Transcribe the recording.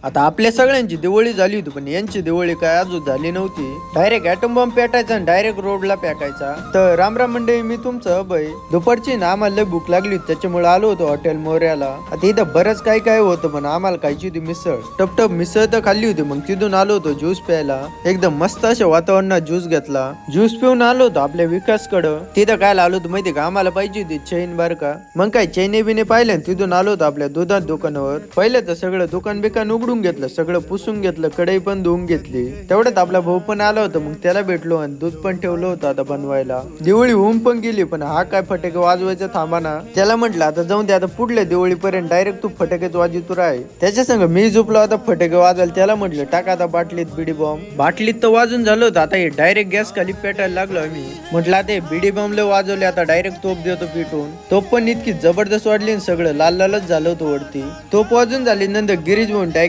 आता आपल्या सगळ्यांची दिवाळी झाली होती, पण यांची दिवाळी काय अजून झाली नव्हती. डायरेक्ट ॲटम बॉम्ब पेटायचा आणि डायरेक्ट रोडला फेकायचा. तर रामराम मंडळी, मी तुमचं अभय. दुपारची ना आम्हाला लय भूक लागली होती, त्याच्यामुळे आलो होतो हॉटेल मोर्याला. आता इथं बरंच काय काय होतं, पण आम्हाला खायची होती मिसळ. टपटप मिसळ तर खाल्ली होती. मग तिथून आलो होतो ज्यूस प्यायला. एकदम मस्त अशा वातावरणात ज्यूस घेतला. ज्यूस पिऊन आलो होतो आपल्या विकासकडं. तिथं काय आलो होतो माहिती का, आम्हाला पाहिजे होती चैन बर का. मग काय चैने बिने पाहिले, तिथून आलो होतो आपल्या दुधात दुकानावर. पहिले तर सगळं दुकान बिकान उघडून घेतलं, सगळं पुसून घेतलं, कढई पण धुवून घेतली. तेवढ्यात आपला भाऊ पण आला होता, मग त्याला भेटलो आणि दूध पण ठेवलं होतं आता बनवायला. दिवाळी होऊन पण गेली, पण हा काय फटाके वाजवायचा थांबा ना. त्याला म्हटलं आता जाऊन दे, आता पुढल्या दिवाळीपर्यंत डायरेक्ट तू फटाकेच वाजवतो राय. त्याच्या संग मी झोपलो आता फटाके वाजवायला. त्याला म्हटलं टाक आता बाटलीत बिडी बॉम्ब. बाटलीत तर वाजून झालं होतं, आता हे डायरेक्ट गॅस खाली पेटायला लागलो आम्ही. म्हटलं आता बिडी बॉम्बला वाजवले, आता डायरेक्ट तोप देतो पिटून. तोप पण इतकी जबरदस्त वाढली, सगळं लाल लालच झालं होतं वरती. तोप वाजून झाली नंतर गिरीज म्हणून